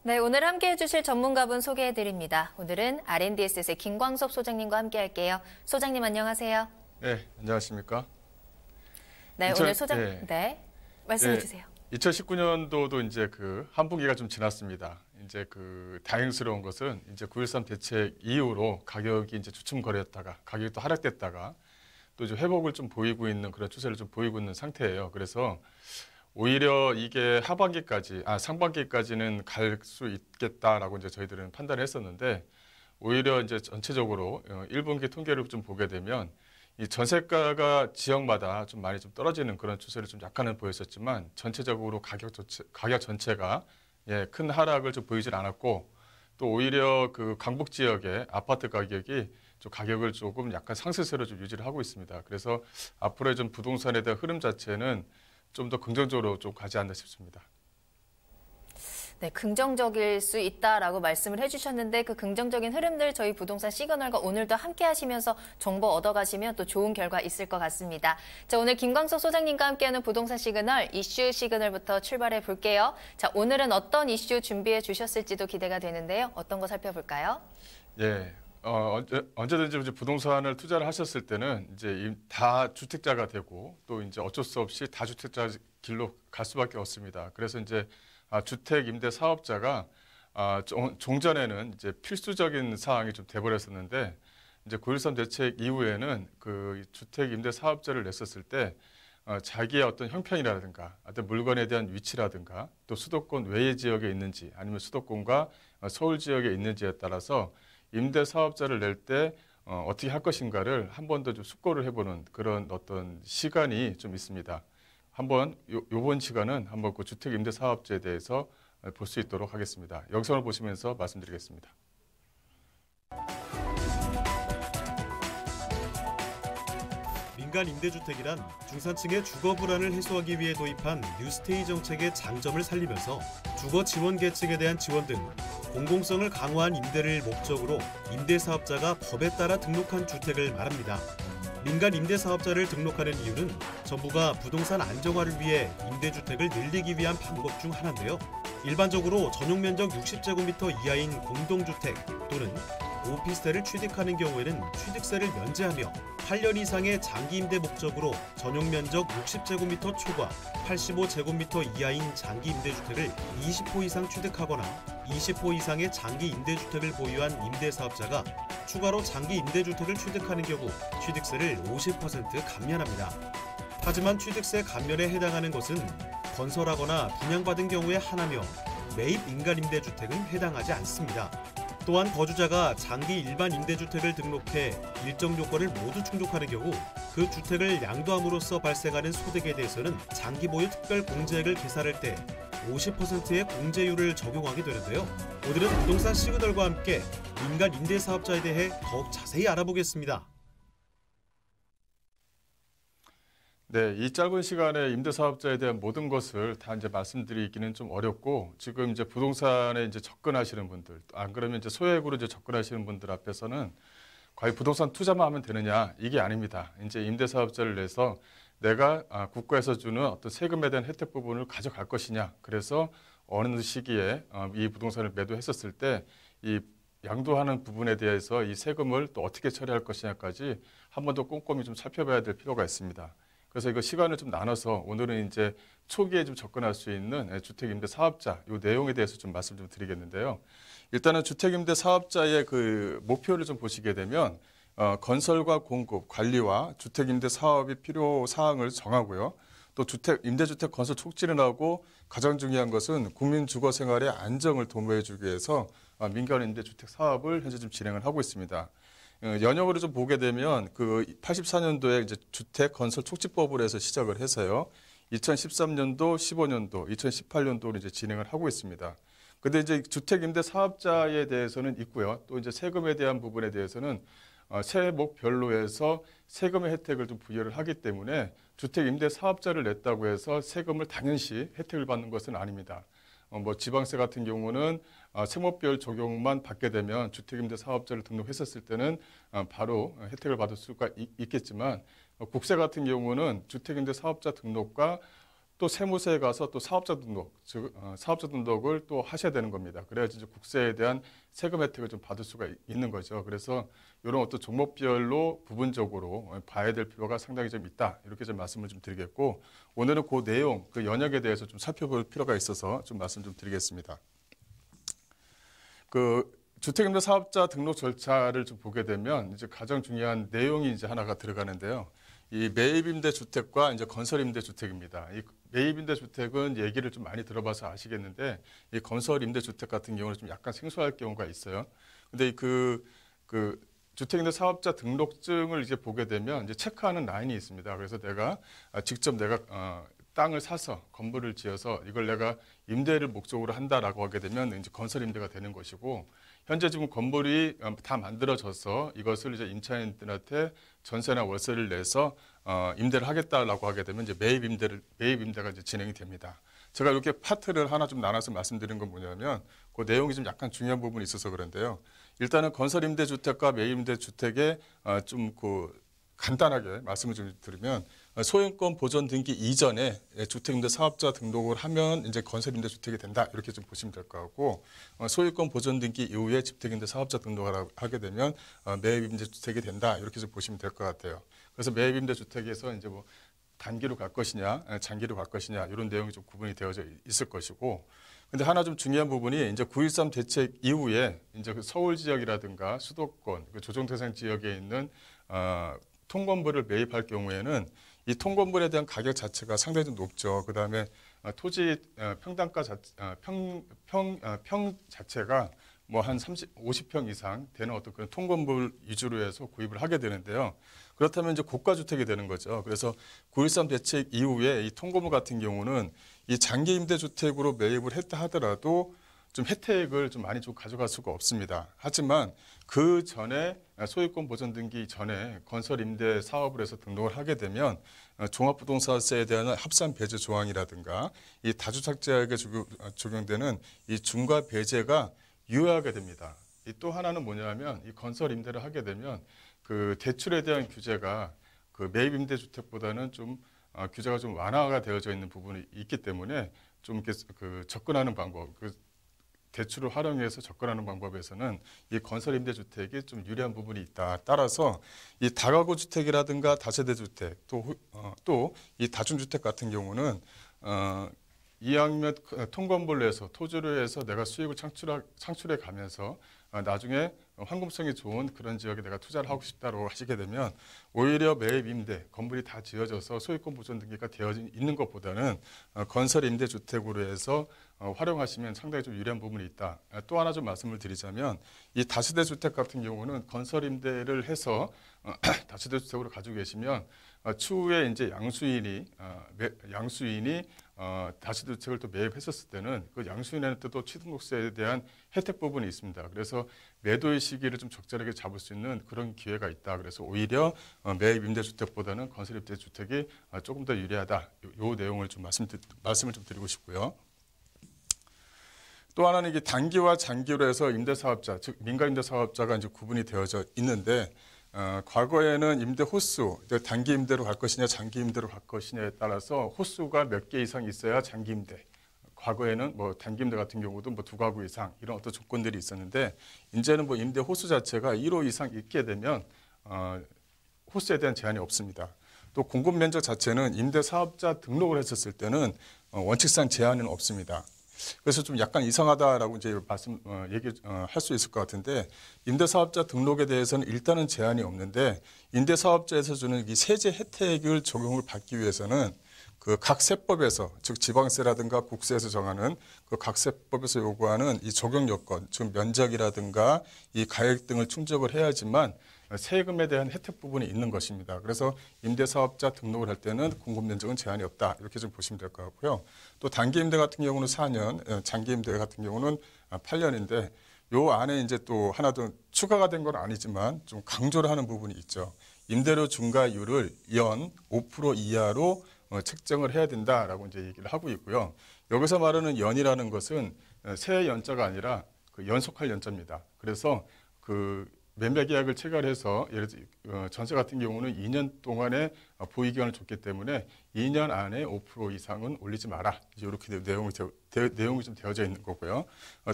네, 오늘 함께해 주실 전문가분 소개해 드립니다. 오늘은 R&D에셋의 김광섭 소장님과 함께 할게요. 소장님 안녕하세요. 네, 안녕하십니까? 네, 오늘 소장 말씀해 주세요. 2019년도도 이제 한 분기가 좀 지났습니다. 이제 다행스러운 것은 이제 9.13 대책 이후로 가격이 이제 주춤거렸다가 가격이 또 하락됐다가 또 이제 회복을 좀 보이고 있는 그런 추세를 좀 보이고 있는 상태예요. 그래서 오히려 이게 상반기까지는 갈 수 있겠다라고 이제 저희들은 판단을 했었는데, 오히려 이제 전체적으로 1분기 통계를 좀 보게 되면 이 전세가가 지역마다 좀 많이 좀 떨어지는 그런 추세를 좀 약간은 보였었지만, 전체적으로 가격 전체가 큰 하락을 좀 보이질 않았고, 또 오히려 강북 지역의 아파트 가격이 좀 가격을 조금 약간 상승세로 좀 유지를 하고 있습니다. 그래서 앞으로의 좀 부동산에 대한 흐름 자체는 좀 더 긍정적으로 좀 가지 않나 싶습니다. 네, 긍정적일 수 있다라고 말씀을 해주셨는데 그 긍정적인 흐름들 저희 부동산 시그널과 오늘도 함께 하시면서 정보 얻어가시면 또 좋은 결과 있을 것 같습니다. 자, 오늘 김광섭 소장님과 함께하는 부동산 시그널, 이슈 시그널부터 출발해 볼게요. 자, 오늘은 어떤 이슈 준비해 주셨을지도 기대가 되는데요. 어떤 거 살펴볼까요? 예. 언제든지 이제 부동산을 투자를 하셨을 때는 이제 다 주택자가 되고 또 이제 어쩔 수 없이 다주택자 길로 갈 수밖에 없습니다. 그래서 이제 주택 임대 사업자가 종전에는 이제 필수적인 사항이 좀 돼버렸었는데, 이제 9.13 대책 이후에는 주택 임대 사업자를 냈었을 때 자기의 어떤 형편이라든가 어떤 물건에 대한 위치라든가 또 수도권 외의 지역에 있는지 아니면 수도권과 서울 지역에 있는지에 따라서 임대 사업자를 낼 때 어떻게 할 것인가를 한 번 더 좀 숙고를 해보는 그런 어떤 시간이 좀 있습니다. 요번 시간은 한번 주택 임대 사업자에 대해서 볼 수 있도록 하겠습니다. 영상을 보시면서 말씀드리겠습니다. 민간 임대주택이란 중산층의 주거 불안을 해소하기 위해 도입한 뉴스테이 정책의 장점을 살리면서 주거 지원 계층에 대한 지원 등 공공성을 강화한 임대를 목적으로 임대사업자가 법에 따라 등록한 주택을 말합니다. 민간 임대사업자를 등록하는 이유는 정부가 부동산 안정화를 위해 임대주택을 늘리기 위한 방법 중 하나인데요. 일반적으로 전용면적 60제곱미터 이하인 공동주택 또는 오피스텔을 취득하는 경우에는 취득세를 면제하며 8년 이상의 장기 임대 목적으로 전용면적 60제곱미터 초과 85제곱미터 이하인 장기 임대주택을 20호 이상 취득하거나 20호 이상의 장기 임대주택을 보유한 임대사업자가 추가로 장기 임대주택을 취득하는 경우 취득세를 50% 감면합니다. 하지만 취득세 감면에 해당하는 것은 건설하거나 분양받은 경우에 하나며 매입 민간 임대주택은 해당하지 않습니다. 또한 거주자가 장기 일반 임대주택을 등록해 일정 요건을 모두 충족하는 경우 그 주택을 양도함으로써 발생하는 소득에 대해서는 장기 보유 특별 공제액을 계산할 때 50%의 공제율을 적용하게 되는데요. 오늘은 부동산 시그널과 함께 민간 임대사업자에 대해 더욱 자세히 알아보겠습니다. 네, 이 짧은 시간에 임대사업자에 대한 모든 것을 다 이제 말씀드리기는 좀 어렵고, 지금 이제 부동산에 이제 접근하시는 분들, 안 그러면 이제 소액으로 이제 접근하시는 분들 앞에서는 과연 부동산 투자만 하면 되느냐, 이게 아닙니다. 이제 임대사업자를 내서 내가 국가에서 주는 어떤 세금에 대한 혜택 부분을 가져갈 것이냐, 그래서 어느 시기에 이 부동산을 매도했었을 때 이 양도하는 부분에 대해서 이 세금을 또 어떻게 처리할 것이냐까지 한 번 더 꼼꼼히 좀 살펴봐야 될 필요가 있습니다. 그래서 이거 시간을 좀 나눠서 오늘은 이제 초기에 좀 접근할 수 있는 주택임대 사업자 이 내용에 대해서 좀 말씀 좀 드리겠는데요. 일단은 주택임대 사업자의 목표를 좀 보시게 되면 건설과 공급, 관리와 주택임대 사업이 필요 사항을 정하고요. 또 임대주택 건설 촉진을 하고 가장 중요한 것은 국민 주거 생활의 안정을 도모해 주기 위해서 민간 임대주택 사업을 현재 좀 진행을 하고 있습니다. 연역으로 좀 보게 되면 84년도에 이제 주택 건설 촉진법을 해서 시작을 해서요. 2013년도, 15년도, 2018년도로 이제 진행을 하고 있습니다. 근데 이제 주택 임대 사업자에 대해서는 있고요. 또 이제 세금에 대한 부분에 대해서는 세목별로 해서 세금의 혜택을 좀 부여를 하기 때문에 주택 임대 사업자를 냈다고 해서 세금을 당연시 혜택을 받는 것은 아닙니다. 지방세 같은 경우는 세목별 적용만 받게 되면 주택임대 사업자를 등록했었을 때는 바로 혜택을 받을 수가 있겠지만, 국세 같은 경우는 주택임대 사업자 등록과 또 세무서에 가서 또 사업자 등록, 즉 사업자 등록을 또 하셔야 되는 겁니다. 그래야지 이제 국세에 대한 세금 혜택을 좀 받을 수가 있는 거죠. 그래서 이런 어떤 종목별로 부분적으로 봐야 될 필요가 상당히 좀 있다. 이렇게 좀 말씀을 좀 드리겠고, 오늘은 그 내용, 그 연역에 대해서 좀 살펴볼 필요가 있어서 좀 말씀 좀 드리겠습니다. 그 주택임대 사업자 등록 절차를 좀 보게 되면 이제 가장 중요한 내용이 이제 하나가 들어가는데요. 이 매입임대 주택과 이제 건설임대 주택입니다. 이 매입임대 주택은 얘기를 좀 많이 들어봐서 아시겠는데, 이 건설임대 주택 같은 경우는 좀 약간 생소할 경우가 있어요. 근데 그 주택임대 사업자 등록증을 이제 보게 되면 이제 체크하는 라인이 있습니다. 그래서 내가 직접 땅을 사서 건물을 지어서 이걸 내가 임대를 목적으로 한다라고 하게 되면 이제 건설 임대가 되는 것이고, 현재 지금 건물이 다 만들어져서 이것을 이제 임차인들한테 전세나 월세를 내서 임대를 하겠다라고 하게 되면 이제 매입 임대가 이제 진행이 됩니다. 제가 이렇게 파트를 하나 좀 나눠서 말씀드린 건 뭐냐면 그 내용이 좀 약간 중요한 부분이 있어서 그런데요. 일단은 건설 임대 주택과 매입 임대 주택에 좀 간단하게 말씀을 좀 드리면, 소유권 보존 등기 이전에 주택임대 사업자 등록을 하면 이제 건설임대 주택이 된다, 이렇게 좀 보시면 될 것 같고, 소유권 보존 등기 이후에 주택임대 사업자 등록을 하게 되면 매입임대 주택이 된다, 이렇게 좀 보시면 될 것 같아요. 그래서 매입임대 주택에서 이제 뭐 단기로 갈 것이냐, 장기로 갈 것이냐, 이런 내용이 좀 구분이 되어져 있을 것이고, 근데 하나 좀 중요한 부분이 이제 9.13 대책 이후에 이제 그 서울 지역이라든가 수도권, 그 조정 대상 지역에 있는 통건물을 매입할 경우에는 이 통건물에 대한 가격 자체가 상당히 좀 높죠. 그 다음에 토지 평당가 평 자체가 뭐 한 50평 이상 되는 어떤 그런 통건물 위주로 해서 구입을 하게 되는데요. 그렇다면 이제 고가주택이 되는 거죠. 그래서 9.13 대책 이후에 이 통건물 같은 경우는 이 장기 임대주택으로 매입을 했다 하더라도 좀 혜택을 좀 많이 좀 가져갈 수가 없습니다. 하지만 그 전에 소유권 보존 등기 전에 건설 임대 사업을 해서 등록을 하게 되면 종합부동산세에 대한 합산 배제 조항이라든가 이 다주택자에게 적용되는 이 중과 배제가 유효하게 됩니다. 또 하나는 뭐냐면 이 건설 임대를 하게 되면 그 대출에 대한 규제가 그 매입 임대 주택보다는 좀 규제가 좀 완화가 되어져 있는 부분이 있기 때문에 좀 이렇게 접근하는 방법, 대출을 활용해서 접근하는 방법에서는 이 건설 임대주택이 좀 유리한 부분이 있다. 따라서 이 다가구 주택이라든가 다세대 주택, 또 이 다중주택 같은 경우는 이왕이면 통건물로 해서 토지로 해서 내가 수익을 창출해 가면서 나중에 황금성이 좋은 그런 지역에 내가 투자를 하고 싶다고 하시게 되면 오히려 매입 임대, 건물이 다 지어져서 소유권 보존 등기가 되어 있는 것보다는 건설 임대 주택으로 해서 활용하시면 상당히 좀 유리한 부분이 있다. 또 하나 좀 말씀을 드리자면 이 다세대 주택 같은 경우는 건설 임대를 해서 다세대 주택으로 가지고 계시면 추후에 이제 양수인이 다세대 주택을 또 매입했었을 때는 그 양수인한테 또 취등록세에 대한 혜택 부분이 있습니다. 그래서 매도의 시기를 좀 적절하게 잡을 수 있는 그런 기회가 있다. 그래서 오히려 매입 임대주택보다는 건설 임대주택이 조금 더 유리하다. 요 내용을 좀 말씀을 좀 드리고 싶고요. 또 하나는 이게 단기와 장기로 해서 임대사업자, 즉 민간 임대사업자가 이제 구분이 되어져 있는데, 과거에는 임대 호수, 단기 임대로 갈 것이냐 장기 임대로 갈 것이냐에 따라서 호수가 몇 개 이상 있어야 장기 임대. 과거에는 뭐 단기 임대 같은 경우도 뭐 2가구 이상 이런 어떤 조건들이 있었는데, 이제는 뭐 임대 호수 자체가 1호 이상 있게 되면 호수에 대한 제한이 없습니다. 또 공급 면적 자체는 임대 사업자 등록을 했었을 때는 원칙상 제한은 없습니다. 그래서 좀 약간 이상하다라고 이제 얘기할 수 있을 것 같은데, 임대사업자 등록에 대해서는 일단은 제한이 없는데, 임대사업자에서 주는 이 세제 혜택을 적용을 받기 위해서는 그 각 세법에서, 즉 지방세라든가 국세에서 정하는 그 각 세법에서 요구하는 이 적용 요건, 즉 면적이라든가 이 가액 등을 충족을 해야지만 세금에 대한 혜택 부분이 있는 것입니다. 그래서 임대사업자 등록을 할 때는 공급 면적은 제한이 없다. 이렇게 좀 보시면 될 것 같고요. 또 단기 임대 같은 경우는 4년, 장기 임대 같은 경우는 8년인데, 요 안에 이제 또 하나 더 추가가 된 건 아니지만 좀 강조를 하는 부분이 있죠. 임대료 중과율을 연 5% 이하로 책정을 해야 된다라고 이제 얘기를 하고 있고요. 여기서 말하는 연이라는 것은 새 연자가 아니라 그 연속할 연자입니다. 그래서 그 매매 계약을 체결해서 예를 들어 전세 같은 경우는 2년 동안의 보유 기간을 줬기 때문에 2년 안에 5% 이상은 올리지 마라. 이렇게 내용이 좀 되어져 있는 거고요.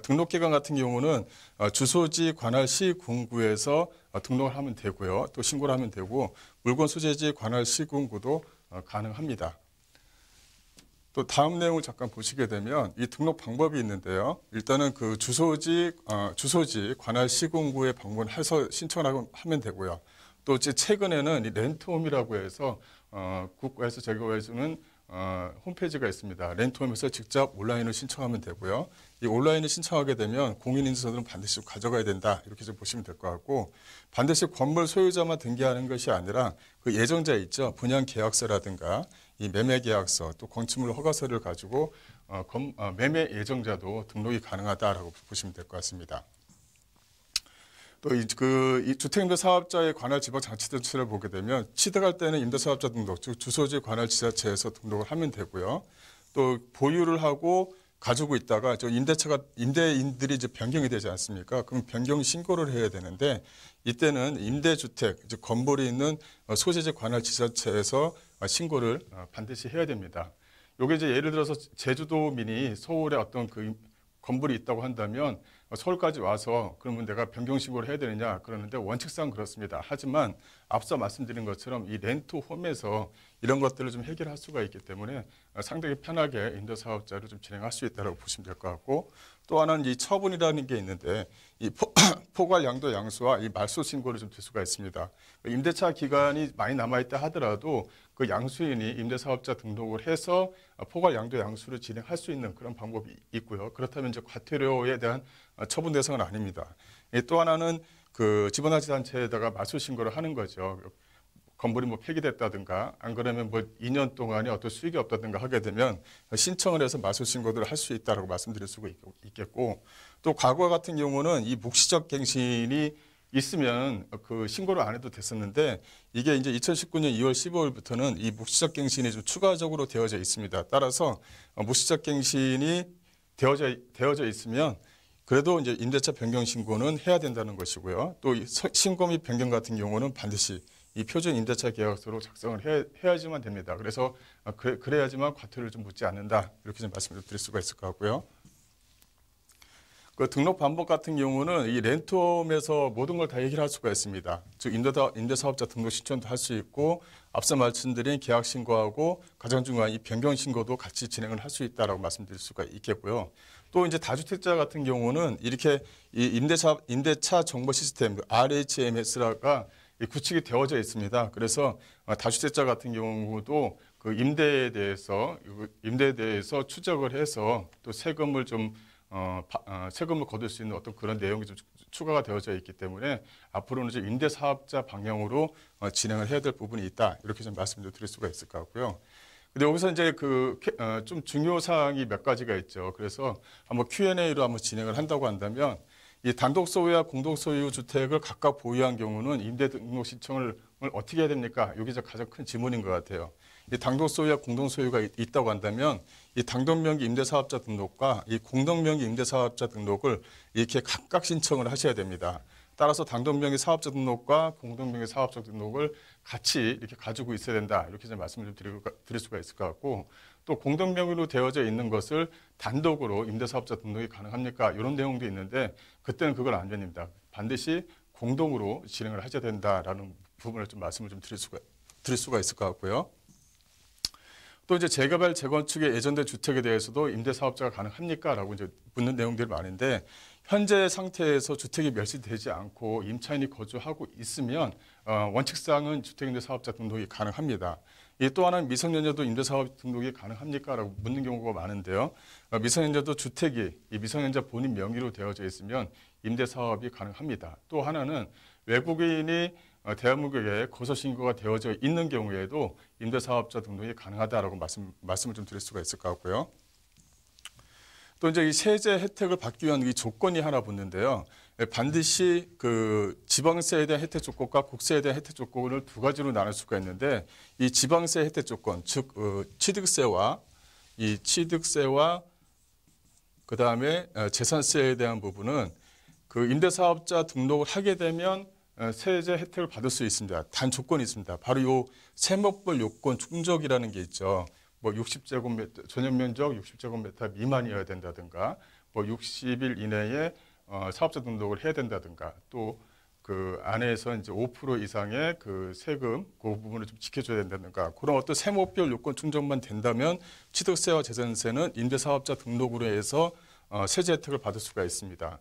등록 기간 같은 경우는 주소지 관할 시군구에서 등록을 하면 되고요. 또 신고를 하면 되고 물건 소재지 관할 시군구도 가능합니다. 또 다음 내용을 잠깐 보시게 되면 이 등록 방법이 있는데요. 일단은 그 주소지 관할 시군구에 방문해서 신청을 하면 되고요. 또 이제 최근에는 이 렌트홈이라고 해서 국가에서 제공해주는 홈페이지가 있습니다. 렌트홈에서 직접 온라인으로 신청하면 되고요. 이 온라인을 신청하게 되면 공인인증서들은 반드시 가져가야 된다. 이렇게 좀 보시면 될 것 같고 반드시 건물 소유자만 등기하는 것이 아니라 그 예정자 있죠. 분양 계약서라든가 이 매매 계약서 또 건축물 허가서를 가지고 매매 예정자도 등록이 가능하다라고 보시면 될 것 같습니다. 또 이 주택임대 사업자의 관할 지방 장치대처를 보게 되면 취득할 때는 임대사업자 등록, 즉 주소지 관할 지자체에서 등록을 하면 되고요. 또 보유를 하고 가지고 있다가 임대인들이 이제 변경이 되지 않습니까? 그럼 변경 신고를 해야 되는데 이때는 임대주택, 즉 건물이 있는 소재지 관할 지자체에서 신고를 반드시 해야 됩니다. 요게 이제 예를 들어서 제주도민이 서울에 어떤 그 건물이 있다고 한다면 서울까지 와서 그러면 내가 변경 신고를 해야 되느냐 그러는데 원칙상 그렇습니다. 하지만 앞서 말씀드린 것처럼 이 렌트홈에서 이런 것들을 좀 해결할 수가 있기 때문에 상당히 편하게 임대사업자를 좀 진행할 수 있다고 보시면 될 것 같고 또 하나는 이 처분이라는 게 있는데 이 포괄 양도 양수와 이 말소 신고를 좀 될 수가 있습니다. 임대차 기간이 많이 남아있다 하더라도 그 양수인이 임대사업자 등록을 해서 포괄 양도 양수를 진행할 수 있는 그런 방법이 있고요. 그렇다면 이제 과태료에 대한 처분 대상은 아닙니다. 또 하나는 그 지방자치단체에다가 말소 신고를 하는 거죠. 건물이 뭐 폐기됐다든가 안 그러면 뭐 2년 동안에 어떤 수익이 없다든가 하게 되면 신청을 해서 말소 신고를 할 수 있다라고 말씀드릴 수가 있겠고 또 과거 같은 경우는 이 묵시적 갱신이 있으면 그 신고를 안 해도 됐었는데 이게 이제 2019년 2월 15일부터는 이 묵시적 갱신이 좀 추가적으로 되어져 있습니다. 따라서 묵시적 갱신이 되어져 있으면 그래도 이제 임대차 변경 신고는 해야 된다는 것이고요. 또 신고 및 변경 같은 경우는 반드시 이 표준 임대차 계약서로 작성을 해야지만 됩니다. 그래서 그래야지만 과태료를 좀 묻지 않는다. 이렇게 좀 말씀을 드릴 수가 있을 것 같고요. 그 등록 방법 같은 경우는 이 렌트홈에서 모든 걸 다 해결할 수가 있습니다. 즉 임대사업자 등록 신청도 할 수 있고 앞서 말씀드린 계약 신고하고 가장 중요한 이 변경 신고도 같이 진행을 할 수 있다라고 말씀드릴 수가 있겠고요. 또 이제 다주택자 같은 경우는 이렇게 이 임대차 정보 시스템 RHMS가 구축이 되어져 있습니다. 그래서 다주택자 같은 경우도 그 임대에 대해서 추적을 해서 또 세금을 거둘 수 있는 어떤 그런 내용이 좀 추가가 되어져 있기 때문에 앞으로는 이제 임대사업자 방향으로 진행을 해야 될 부분이 있다. 이렇게 좀 말씀을 드릴 수가 있을 것 같고요. 근데 여기서 이제 좀 중요 사항이 몇 가지가 있죠. 그래서 한번 Q&A로 한번 진행을 한다고 한다면 이 단독 소유와 공동 소유 주택을 각각 보유한 경우는 임대 등록 신청을 어떻게 해야 됩니까? 이게 가장 큰 질문인 것 같아요. 이 단독 소유와 공동 소유가 있다고 한다면 이 단독명의 임대사업자 등록과 이 공동명의 임대사업자 등록을 이렇게 각각 신청을 하셔야 됩니다. 따라서 단독명의 사업자 등록과 공동명의 사업자 등록을 같이 이렇게 가지고 있어야 된다. 이렇게 좀 말씀을 좀 드릴 수가 있을 것 같고 또 공동명의로 되어져 있는 것을 단독으로 임대사업자 등록이 가능합니까? 이런 내용도 있는데 그때는 그걸 안 됩니다. 반드시 공동으로 진행을 하셔야 된다라는 부분을 좀 말씀을 좀 드릴 수가 있을 것 같고요. 또 이제 재개발, 재건축에 예정된 주택에 대해서도 임대사업자가 가능합니까? 라고 이제 묻는 내용들이 많은데 현재 상태에서 주택이 멸실되지 않고 임차인이 거주하고 있으면 원칙상은 주택임대사업자 등록이 가능합니다. 또 하나는 미성년자도 임대사업 등록이 가능합니까? 라고 묻는 경우가 많은데요. 미성년자도 주택이 이 미성년자 본인 명의로 되어져 있으면 임대사업이 가능합니다. 또 하나는 외국인이 대한민국에 거소신고가 되어져 있는 경우에도 임대사업자 등록이 가능하다라고 말씀을 좀 드릴 수가 있을 것 같고요. 또 이제 이 세제 혜택을 받기 위한 이 조건이 하나 붙는데요. 반드시 그 지방세에 대한 혜택 조건과 국세에 대한 혜택 조건을 두 가지로 나눌 수가 있는데 이 지방세 혜택 조건, 즉 취득세와 그 다음에 재산세에 대한 부분은 그 임대사업자 등록을 하게 되면 세제 혜택을 받을 수 있습니다. 단 조건이 있습니다. 바로 요 세목별 요건 충족이라는 게 있죠. 뭐 60제곱미터 전용 면적 60제곱미터 미만이어야 된다든가, 뭐 60일 이내에 사업자 등록을 해야 된다든가, 또 그 안에서 이제 5% 이상의 그 세금 그 부분을 좀 지켜줘야 된다든가, 그런 어떤 세목별 요건 충족만 된다면 취득세와 재산세는 임대사업자 등록으로 해서 세제 혜택을 받을 수가 있습니다.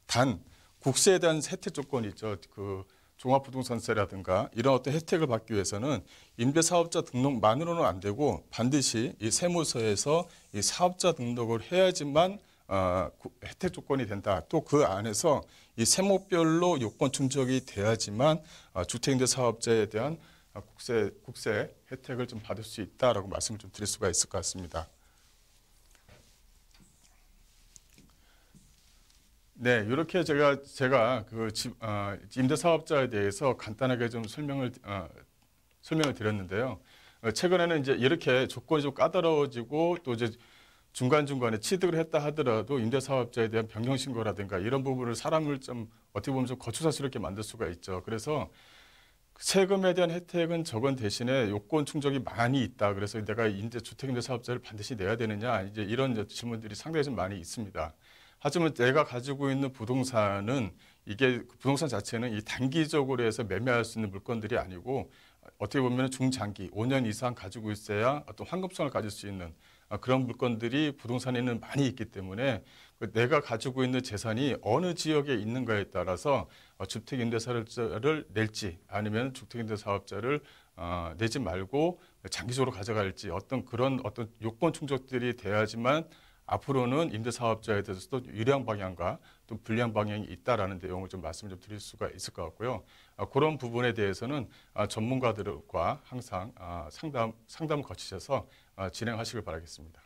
단 국세에 대한 혜택 조건이 있죠. 그 종합부동산세라든가 이런 어떤 혜택을 받기 위해서는 임대사업자 등록만으로는 안 되고 반드시 이 세무서에서 이 사업자 등록을 해야지만 혜택 조건이 된다. 또 그 안에서 이 세목별로 요건 충족이 돼야지만 주택임대 사업자에 대한 국세 혜택을 좀 받을 수 있다라고 말씀을 좀 드릴 수가 있을 것 같습니다. 네, 이렇게 제가 그 임대 사업자에 대해서 간단하게 좀 설명을 드렸는데요. 최근에는 이제 이렇게 조건이 좀 까다로워지고 또 이제 중간중간에 취득을 했다 하더라도 임대사업자에 대한 변경신고라든가 이런 부분을 사람을 좀 어떻게 보면 좀 거추장스럽게 만들 수가 있죠. 그래서 세금에 대한 혜택은 적은 대신에 요건 충족이 많이 있다. 그래서 내가 주택임대사업자를 반드시 내야 되느냐, 이제 이런 질문들이 상당히 좀 많이 있습니다. 하지만 내가 가지고 있는 부동산은 이게 부동산 자체는 이 단기적으로 해서 매매할 수 있는 물건들이 아니고 어떻게 보면 중장기 5년 이상 가지고 있어야 어떤 환급성을 가질 수 있는 그런 물건들이 부동산에는 많이 있기 때문에 내가 가지고 있는 재산이 어느 지역에 있는가에 따라서 주택임대사업자를 낼지 아니면 주택임대사업자를 내지 말고 장기적으로 가져갈지 그런 어떤 요건 충족들이 돼야지만 앞으로는 임대사업자에 대해서도 유리한 방향과 또 불리한 방향이 있다라는 내용을 좀 말씀을 좀 드릴 수가 있을 것 같고요. 그런 부분에 대해서는 전문가들과 항상 상담을 거치셔서 진행하시길 바라겠습니다.